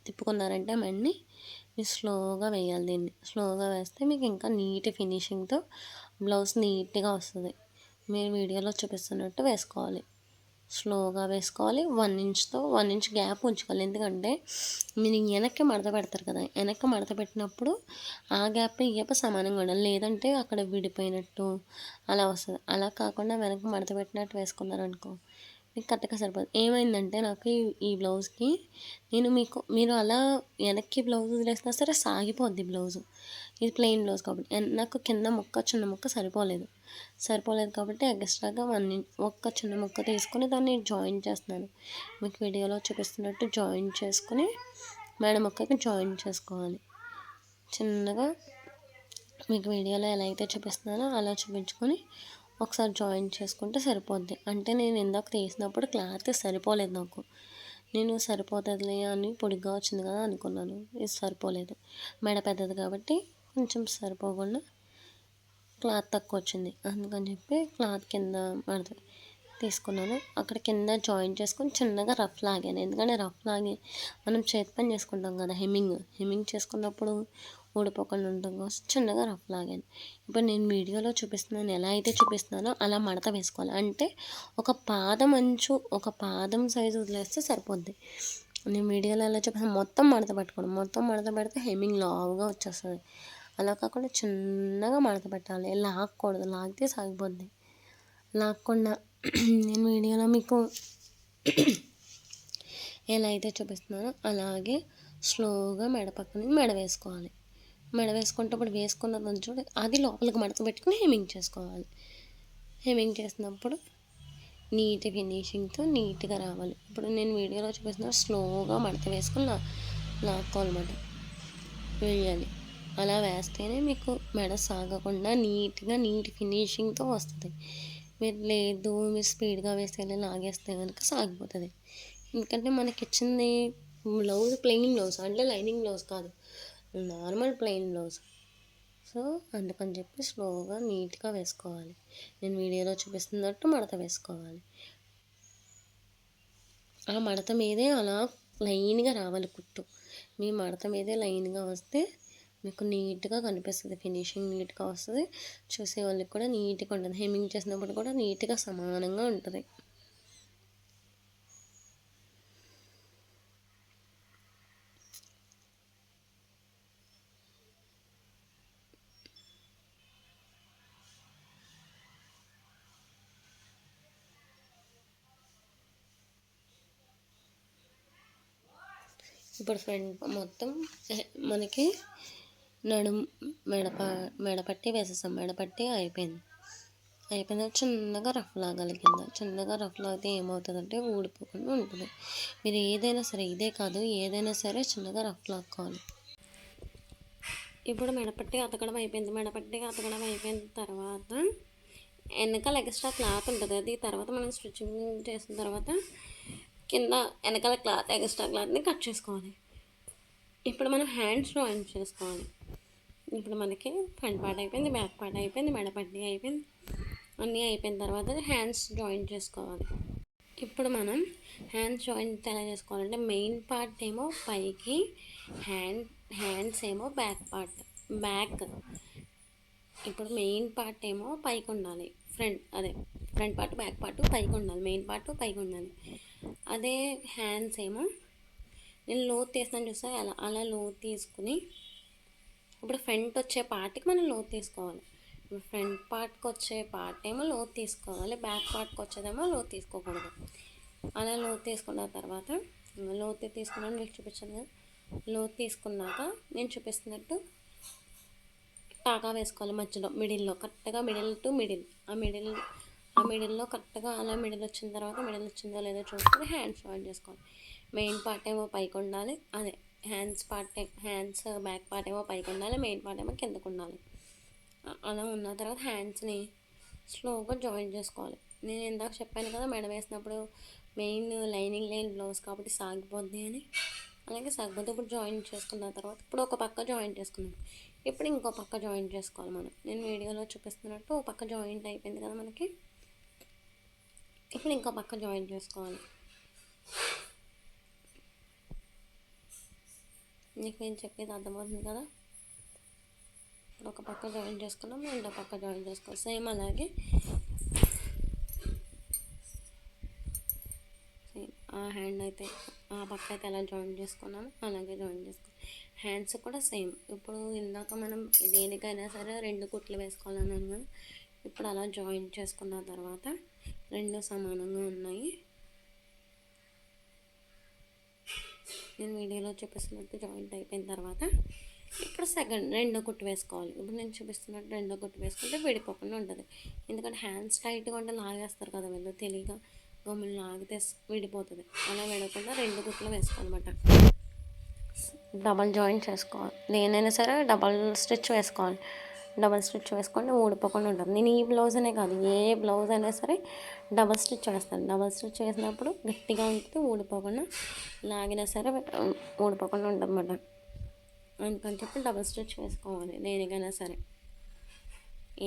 తిప్పుకున్నారంటే మెడని మీరు స్లోగా వేయాలి. దీన్ని స్లోగా వేస్తే మీకు ఇంకా నీట్ ఫినిషింగ్తో బ్లౌజ్ నీట్గా వస్తుంది. మీరు వీడియోలో చూపిస్తున్నట్టు వేసుకోవాలి, స్లోగా వేసుకోవాలి. 1 ఇంచ్ గ్యాప్ ఉంచుకోవాలి, ఎందుకంటే మీరు వెనక్కి మడత పెడతారు కదా, వెనక్కి మడత పెట్టినప్పుడు ఆ గ్యాప్ ఈ గ్యాప్ సమానంగా ఉండాలి, లేదంటే అక్కడ విడిపోయినట్టు అలా వస్తుంది. అలా కాకుండా వెనక్కి మడత పెట్టినట్టు వేసుకున్నారనుకో మీకు కరెక్ట్గా సరిపోదు. ఏమైందంటే నాకు ఈ బ్లౌజ్కి మీరు అలా వెనక్కి బ్లౌజ్ వదిలేసినా సరే సాగిపోద్ది బ్లౌజు. ఇది ప్లెయిన్ బ్లౌజ్ కాబట్టి నాకు కింద చిన్న ముక్క సరిపోలేదు కాబట్టి ఎక్స్ట్రాగా ఒక్క చిన్న ముక్క తీసుకొని దాన్ని జాయిన్ చేస్తున్నాను. మీకు వీడియోలో చూపిస్తున్నట్టు జాయిన్ చేసుకుని మెడ ముక్కకి జాయిన్ చేసుకోవాలి. చిన్నగా మీకు వీడియోలో ఎలా అయితే చూపిస్తున్నానో అలా చూపించుకొని ఒకసారి జాయిన్ చేసుకుంటే సరిపోద్ది. అంటే నేను ఇందాక తీసినప్పుడు క్లాత్ సరిపోలేదు నాకు, నేను సరిపోతుందిలే అని పొడిగా వచ్చింది కదా అనుకున్నాను, ఇది సరిపోలేదు. మెడ పెద్దది కాబట్టి కొంచెం సరిపోకుండా క్లాత్ తక్కువ వచ్చింది, అందుకని చెప్పి క్లాత్ కింద మడత తీసుకున్నాను. అక్కడ కింద జాయిన్ చేసుకొని చిన్నగా రఫ్ లాగాను, ఎందుకంటే రఫ్ లాగి మనం చేతి పని చేసుకుంటాం కదా, హెమ్మింగ్ చేసుకున్నప్పుడు ఊడిపోకుండా ఉంటాం కోసం చిన్నగా రఫ్ లాగాను. ఇప్పుడు నేను వీడియోలో చూపిస్తున్నాను, ఎలా అయితే చూపిస్తున్నానో అలా మడత వేసుకోవాలి. అంటే ఒక పాదం సైజు వదిలేస్తే సరిపోద్ది. నేను వీడియోలో ఎలా చూపిస్తాను మొత్తం మడత పెట్టుకోవడం, మొత్తం మడత పెడితే హెమ్మింగ్ లావుగా వచ్చేస్తుంది. అలా కాకుండా చిన్నగా మడత పెట్టాలి, లాగకూడదు, లాగితే సాగిపోద్ది. లాగకుండా నేను వీడియోలో మీకు ఎలా అయితే చూపిస్తున్నానో అలాగే స్లోగా మెడ పక్కన మెడ వేసుకోవాలి. మెడ వేసుకునేటప్పుడు వేసుకున్న చూడ అది లోపలికి మడత పెట్టుకుని హెమ్మింగ్ చేసుకోవాలి. హెమ్మింగ్ చేసినప్పుడు నీట్ ఫినిషింగ్తో నీట్గా రావాలి. ఇప్పుడు నేను వీడియోలో చూపిస్తున్నా స్లోగా మడత వేసుకొని లాక్కోవాలన్నమాట, వేయాలి. అలా వేస్తేనే మీకు మెడ సాగకుండా నీట్ ఫినిషింగ్తో వస్తుంది. మీరు స్పీడ్గా వేస్తే లాగేస్తే కనుక సాగిపోతుంది. ఎందుకంటే మనకి ఇచ్చింది బ్లౌజ్ ప్లెయిన్ బ్లౌజ్, అంటే లైనింగ్ బ్లౌజ్ కాదు, నార్మల్ ప్లెయిన్ బ్లౌజ్. సో అందుకని చెప్పి స్లోగా నీట్గా వేసుకోవాలి. నేను వీడియోలో చూపిస్తున్నట్టు మడత వేసుకోవాలి. ఆ మడత మీదే అలా లైన్గా రావాలి కుట్టు. మీ మడత మీదే లైన్గా వస్తే మీకు నీట్గా కనిపిస్తుంది, ఫినిషింగ్ నీట్గా వస్తుంది, చూసే వాళ్ళకి కూడా నీట్గా ఉంటుంది. హెమ్మింగ్ చేసినప్పుడు కూడా నీట్గా సమానంగా ఉంటుంది. ఇప్పుడు ఫ్రంట్ మొత్తం మనకి మెడపట్టి వేసేస్తాం. మెడపట్టి అయిపోయింది చిన్నగా రఫ్ లాగాలి. కింద చిన్నగా రఫ్ లాగితే ఏమవుతుందంటే ఊడిపోకుండా ఉంటుంది. మీరు ఏదైనా సరే, ఇదే కాదు ఏదైనా సరే చిన్నగా రఫ్ లాక్కోవాలి. ఇప్పుడు మెడపట్టి అతకడం అయిపోయింది. మెడపట్టి అతకడం అయిపోయిన తర్వాత వెనకాల ఎక్స్ట్రా క్లాత్ ఉంటుంది, అది తర్వాత మనం స్టిచ్చింగ్ చేసిన తర్వాత కింద వెనకాల ఎక్స్ట్రా క్లాత్ని కట్ చేసుకోవాలి. ఇప్పుడు మనం హ్యాండ్స్ జాయిన్ చేసుకోవాలి. ఇప్పుడు మనకి ఫ్రంట్ పార్ట్ అయిపోయింది, బ్యాక్ పార్ట్ అయిపోయింది, మెడపట్టి అయిపోయింది, అన్నీ అయిపోయిన తర్వాత హ్యాండ్స్ జాయిన్ చేసుకోవాలి. ఇప్పుడు మనం హ్యాండ్స్ జాయింట్ ఎలా చేసుకోవాలంటే మెయిన్ పార్ట్ ఏమో పైకి, హ్యాండ్స్ ఏమో బ్యాక్ ఇప్పుడు మెయిన్ పార్ట్ ఏమో పైకి ఉండాలి, ఫ్రంట్ పార్ట్ బ్యాక్ పార్ట్ పైకి ఉండాలి, మెయిన్ పార్ట్ పైకి ఉండాలి. అదే హ్యాండ్స్ ఏమో నేను లోతు తీస్తాను చూస్తా, అలా లోతు తీసుకుని ఇప్పుడు ఫ్రంట్ వచ్చే పార్ట్కి మనం లోతు తీసుకోవాలి. ఇప్పుడు ఫ్రంట్ పార్ట్కి వచ్చే పార్ట్ ఏమో లోతు తీసుకోవాలి, బ్యాక్ పార్ట్కి వచ్చేదేమో లోతు తీసుకోకూడదు. అలా లోతు తీసుకున్న తర్వాత లోతు తీసుకున్నాను మీకు చూపించాను కదా. లోతు తీసుకున్నాక నేను చూపిస్తున్నట్టు టాకా వేసుకోవాలి. మధ్యలో మిడిల్లో కరెక్ట్గా మిడిల్ టు మిడిల్, ఆ మిడిల్లో కరెక్ట్గా అలా మిడిల్ వచ్చిన తర్వాత మిడిల్ వచ్చిందో లేదో చూసుకొని హ్యాండ్స్ జాయిన్ చేసుకోవాలి. మెయిన్ పార్ట్ ఏమో పైకి ఉండాలి, అదే హ్యాండ్స్ బ్యాక్ పార్ట్ ఏమో పైకి ఉండాలి, మెయిన్ పార్ట్ ఏమో కిందకు ఉండాలి. అలా ఉన్న తర్వాత హ్యాండ్స్ని స్లోగా జాయిన్ చేసుకోవాలి. నేను ఇందాక చెప్పాను కదా, మెడ వేసినప్పుడు మెయిన్ లైనింగ్ లేని బ్లౌజ్ కాబట్టి సాగిపోద్ది అని. అలాగే సాగిపోతే ఇప్పుడు జాయిన్ చేసుకున్న తర్వాత ఇప్పుడు ఒక పక్క జాయిన్ చేసుకున్నాం, ఇప్పుడు ఇంకో పక్క జాయిన్ చేసుకోవాలి మనం. నేను వీడియోలో చూపిస్తున్నట్టు ఒక పక్క జాయింట్ అయిపోయింది కదా మనకి, ఇప్పుడు ఇంకో పక్క జాయిన్ చేసుకోవాలి. నీకు నేను చెప్పేది అర్థమవుతుంది కదా. ఇప్పుడు ఒక పక్క జాయిన్ చేసుకున్నాం, రెండో పక్క జాయిన్ చేసుకోవాలి. సేమ్ అలాగే ఆ హ్యాండ్ అయితే ఆ పక్క అయితే ఎలా జాయిన్ చేసుకున్నాము అలాగే జాయిన్ చేసుకోవాలి. హ్యాండ్స్ కూడా సేమ్. ఇప్పుడు ఇందాక మనం దేనికైనా సరే 2 కుట్లు వేసుకోవాలన్నాను కదా, ఇప్పుడు అలా జాయిన్ చేసుకున్న తర్వాత 2 సమానంగా ఉన్నాయి. నేను వీడియోలో చూపిస్తున్నట్టు జాయింట్ అయిపోయిన తర్వాత ఇప్పుడు రెండో కుట్టు వేసుకోవాలి. ఇప్పుడు నేను చూపిస్తున్నట్టు రెండో కుట్టు వేసుకుంటే విడిపోకుండా ఉంటుంది. ఎందుకంటే హ్యాండ్స్ టైట్గా ఉంటే లాగేస్తారు కదా వీళ్ళు, తెలియక గమ్ములు లాగితే విడిపోతుంది. అలా విడకుండా 2 కుట్లు వేసుకోవాలన్నమాట. డబల్ జాయింట్ చేసుకోవాలి. దేనైనా సరే డబల్ స్టిచ్ వేసుకోవాలి. డబల్ స్టిచ్ వేసుకుంటే ఊడిపోకుండా ఉంటుంది. నేను ఈ బ్లౌజ్ అనే కాదు, ఏ బ్లౌజ్ అయినా సరే డబల్ స్టిచ్ వేస్తాను. డబల్ స్టిచ్ వేసినప్పుడు గట్టిగా ఉంటుంది, ఊడిపోకుండా లాగినా సరే ఊడిపోకుండా ఉంటుంది అన్నమాట. అందుకని చెప్పి డబల్ స్టిచ్ వేసుకోవాలి దేనికైనా సరే.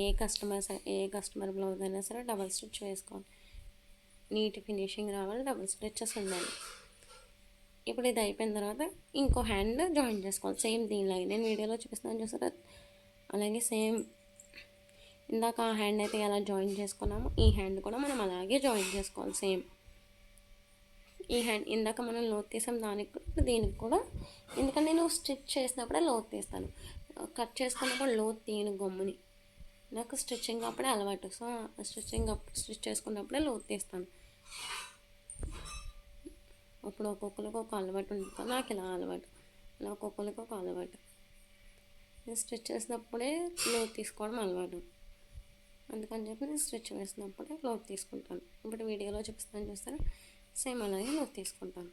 ఏ కస్టమర్ బ్లౌజ్ అయినా సరే డబల్ స్టిచ్ వేసుకోవాలి. నీట్ ఫినిషింగ్ రావాలి, డబల్ స్టిచెస్ ఉండాలి. ఇప్పుడు ఇది అయిపోయిన తర్వాత ఇంకో హ్యాండ్ జాయిన్ చేసుకోవాలి. సేమ్ దీనిలాగే నేను వీడియోలో చూపిస్తున్నాను చూసారా, అలాగే సేమ్ ఇందాక ఆ హ్యాండ్ అయితే ఎలా జాయిన్ చేసుకున్నామో ఈ హ్యాండ్ కూడా మనం అలాగే జాయిన్ చేసుకోవాలి. సేమ్ ఈ హ్యాండ్ ఇందాక మనం లోతు తీసాం దానికి కూడా దీనికి కూడా, ఎందుకంటే నేను స్టిచ్ చేసినప్పుడే లోతు తీస్తాను, కట్ చేసుకున్నప్పుడు లోతు తీయను గమ్ముని. నాకు స్టిచ్చింగ్ అప్పుడే అలవాటు, సో స్టిచ్ చేసుకున్నప్పుడే లోతు తీస్తాను. ఇప్పుడు ఒక్కొక్కరికి ఒక అలవాటు ఉంటుంది, నాకు ఇలా అలవాటు, ఇలా ఒక్కొక్కరికి ఒక అలవాటు. నేను స్టిచ్ చేసినప్పుడే లోతు తీసుకోవడం అలవాటు, అందుకని చెప్పి నేను స్టిచ్ వేసినప్పుడే లోతు తీసుకుంటాను. ఇప్పుడు వీడియోలో చూపిస్తాను చూస్తారా, సేమ్ అలాగే లోతు తీసుకుంటాను.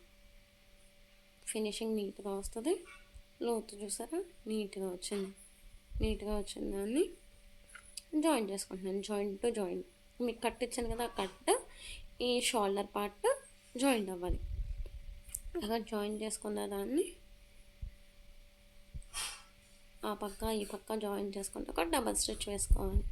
ఫినిషింగ్ నీట్గా వస్తుంది. లోతు చూసారా నీట్గా వచ్చిన దాన్ని జాయిన్ చేసుకుంటున్నాను. జాయింట్ టు జాయింట్ మీకు కట్ ఇచ్చాను కదా, ఆ కట్ ఈ షోల్డర్ పార్ట్ జాయింట్ అవ్వాలి. అలా జాయిన్ చేసుకున్న దాన్ని ఆ పక్క ఈ పక్క జాయిన్ చేసుకుంటే ఒక డబల్ స్టిచ్ వేసుకోవాలి.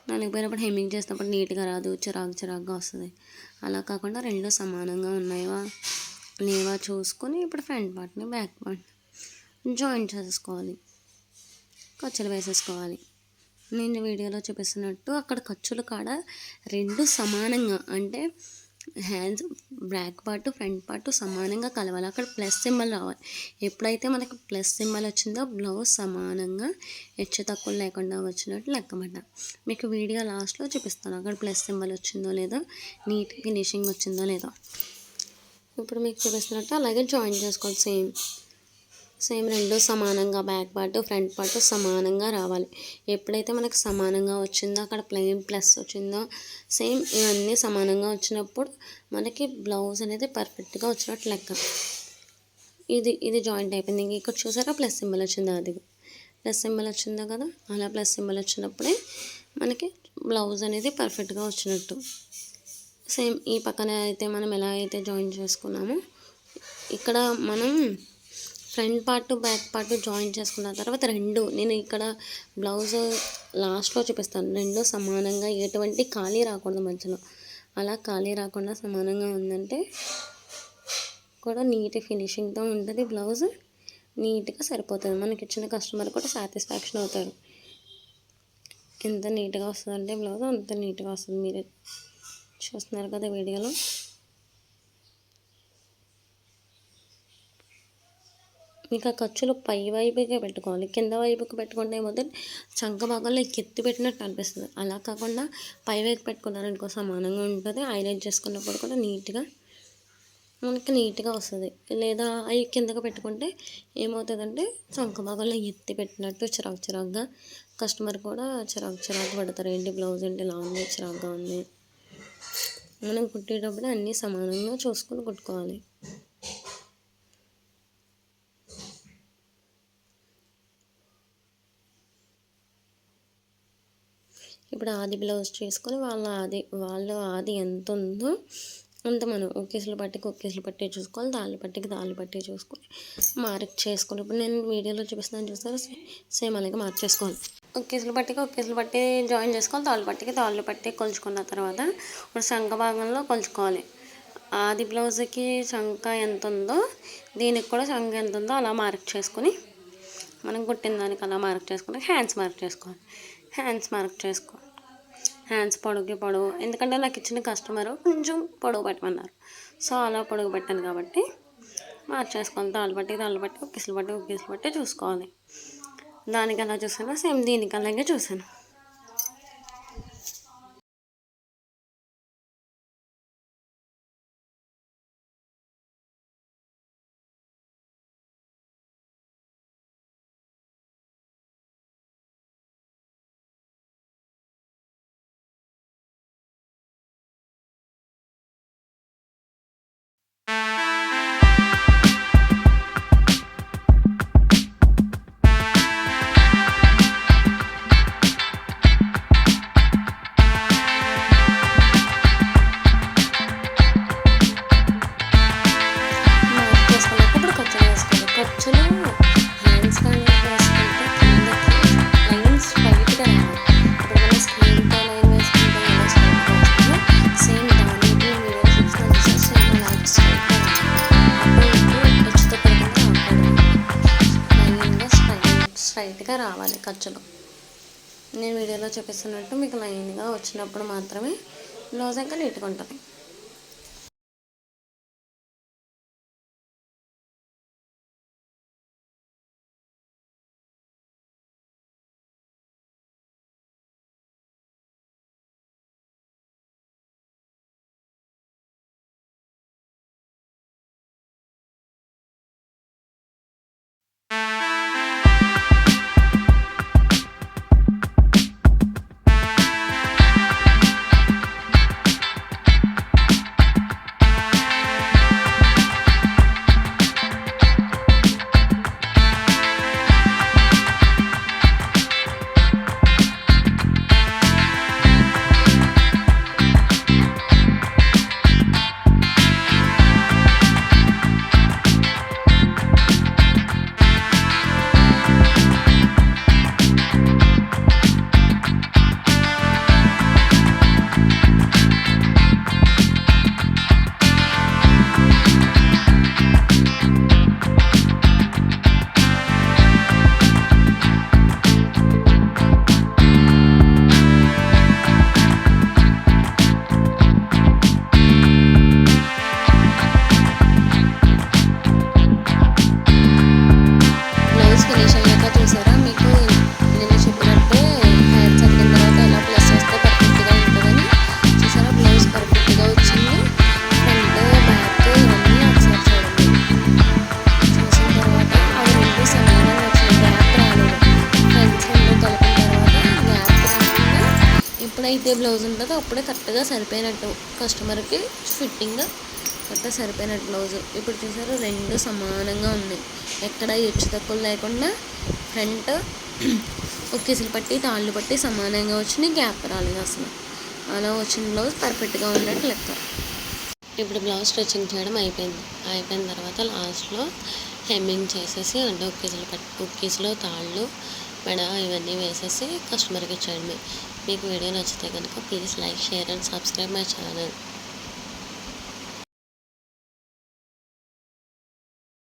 నలిగిపోయినప్పుడు హెమ్మింగ్ చేసినప్పుడు నీట్గా రాదు, చిరాకుగా వస్తుంది. అలా కాకుండా రెండు సమానంగా ఉన్నాయా లేవా చూసుకొని ఇప్పుడు ఫ్రంట్ పార్ట్ని బ్యాక్ పార్ట్ని జాయింట్ చేసుకోవాలి, ఖర్చులు వేసేసుకోవాలి. నేను వీడియోలో చూపిస్తున్నట్టు అక్కడ ఖర్చులు కాడ రెండు సమానంగా అంటే hands back part front part సమానంగా కలవాలి. అక్కడ ప్లస్ సింబల్ రావాలి. ఎప్పుడైతే మనకి ప్లస్ సింబల్ వచ్చిందో బ్లౌజ్ సమానంగా హెచ్చు తక్కువ లేకుండా వచ్చినట్టు లెక్కమాట. మీకు వీడియో లాస్ట్లో చూపిస్తాను అక్కడ ప్లస్ సింబల్ వచ్చిందో లేదో, నీట్ ఫినిషింగ్ వచ్చిందో లేదో. ఇప్పుడు మీకు చూపిస్తున్నట్టు అలాగే జాయిన్ చేసుకోవాలి. సేమ్ రెండు సమానంగా బ్యాక్ పార్ట్ ఫ్రంట్ పార్ట్ సమానంగా రావాలి. ఎప్పుడైతే మనకు సమానంగా వచ్చిందో అక్కడ ప్లెయిన్ ప్లస్ వచ్చిందో సేమ్ ఇవన్నీ సమానంగా వచ్చినప్పుడు మనకి బ్లౌజ్ అనేది పర్ఫెక్ట్గా వచ్చినట్టు లెక్క. ఇది జాయింట్ అయిపోయింది. ఇక్కడ చూసారా ప్లస్ సింబల్ వచ్చిందో, అది ప్లస్ సింబల్ వచ్చిందో కదా, అలా ప్లస్ సింబల్ వచ్చినప్పుడే మనకి బ్లౌజ్ అనేది పర్ఫెక్ట్గా వచ్చినట్టు. సేమ్ ఈ పక్కన అయితే మనం ఎలా అయితే జాయిన్ చేసుకున్నామో ఇక్కడ మనం front part back part join చేసుకున్న తర్వాత నేను ఇక్కడ బ్లౌజ్ లాస్ట్లో చూపిస్తాను. రెండు సమానంగా ఎటువంటి ఖాళీ రాకూడదు మధ్యలో. అలా ఖాళీ రాకుండా సమానంగా ఉందంటే కూడా నీట్ ఫినిషింగ్తో ఉంటుంది. బ్లౌజ్ నీట్గా సరిపోతుంది. మనకి ఇచ్చిన కస్టమర్ కూడా సాటిస్ఫాక్షన్ అవుతారు. ఎంత నీట్గా వస్తుందంటే బ్లౌజ్ అంత నీట్గా వస్తుంది. మీరే చూస్తున్నారు కదా వీడియోలో. మీకు ఆ ఖర్చులు పై వైపుగా పెట్టుకోవాలి. కింద వైపుకి పెట్టుకుంటే ఏమవుతుంది, చంక భాగంలో ఎత్తి పెట్టినట్టు అనిపిస్తుంది. అలా కాకుండా పై వైపు పెట్టుకున్నారనుకో సమానంగా ఉంటుంది. హైలైట్ చేసుకున్నప్పుడు కూడా మనకి నీట్గా వస్తుంది. లేదా అవి కిందగా పెట్టుకుంటే ఏమవుతుందంటే చంక భాగంలో ఎత్తి పెట్టినట్టు చిరాకుగా కస్టమర్ కూడా చిరాకు పడతారు. ఏంటి బ్లౌజ్ ఏంటి ఇలా ఉంది, చిరాకుగా ఉంది. మనం కుట్టేటప్పుడు అన్నీ సమానంగా చూసుకొని కుట్టుకోవాలి. ఇప్పుడు ఆది బ్లౌజ్ చేసుకొని వాళ్ళ ఆది ఎంత ఉందో అంత మనం ఒకేసులు పట్టి చూసుకోవాలి. తాళ్ళు పట్టి చూసుకొని మార్క్ చేసుకొని ఇప్పుడు నేను వీడియోలో చూపిస్తున్నాను చూస్తారు, సేమ్ అలాగే మార్క్ చేసుకోవాలి. ఒకేసులు పట్టి జాయిన్ చేసుకోవాలి. తాళ్ళు పట్టి కొలుచుకున్న తర్వాత ఇప్పుడు శంఖ భాగంలో కొలుచుకోవాలి. ఆది బ్లౌజ్కి శంఖ ఎంత ఉందో దీనికి కూడా శంఖ ఎంత ఉందో అలా మార్క్ చేసుకొని మనం కుట్టిన దానికి అలా మార్క్ చేసుకుని హ్యాండ్స్ మార్క్ చేసుకోవాలి. హ్యాండ్స్ పొడవు ఎందుకంటే నాకు ఇచ్చిన కస్టమరు కొంచెం పొడవు పెట్టమన్నారు. సో అలా పొడవు పెట్టాను కాబట్టి మార్చేసుకోవాలి. తాళ్ళు బట్టి ఉక్కిసలు బట్టి చూసుకోవాలి. దానికి ఎలా చూసానో సేమ్ దీనికి అలాగే చూసాను. ఖర్చులు హ్యాండ్స్ కానీ వేసుకుంటే కిందకి లైన్ స్ట్రైట్గా రావాలి. ఇప్పుడు మనం స్క్రీన్తో లైన్ వేసుకుంటే ఎలా స్ట్రైట్గా వస్తుందో సేమ్ దానికి వీడియో చూసిన సేమ్ అలాగే స్ట్రైట్గా రావాలి. ఖర్చుతో లైన్గా స్ట్రైట్గా రావాలి ఖర్చులు. నేను వీడియోలో చూపిస్తున్నట్టు మీకు లైన్గా వచ్చినప్పుడు మాత్రమే బ్లౌజ్ ఇంకా నీట్గా ఉంటుంది. ఎప్పుడైతే బ్లౌజ్ ఉంటుందో అప్పుడే కరెక్ట్గా సరిపోయినట్టు కస్టమర్కి ఫిట్టింగ్ కరెక్ట్గా సరిపోయినట్టు బ్లౌజ్. ఇప్పుడు చూసారు రెండు సమానంగా ఉన్నాయి, ఎక్కడ హెచ్చు తక్కువ లేకుండా ఫ్రంట్ ఉక్కిసలు పట్టి తాళ్ళు పట్టి సమానంగా వచ్చినాయి, గ్యాప్ రాలేదు అసలు. అలా వచ్చిన బ్లౌజ్ పర్ఫెక్ట్గా ఉన్నట్టు లెక్క. ఇప్పుడు బ్లౌజ్ స్టిచ్చింగ్ చేయడం అయిపోయిన తర్వాత లాస్ట్లో హెమ్మింగ్ చేసేసి అంటే ఉక్కీస్లో తాళ్ళు మెడ ఇవన్నీ వేసేసి కస్టమర్కి ఇచ్చేయడమే. మీకు వీడియో నచ్చితే కనుక please like, share and subscribe my channel.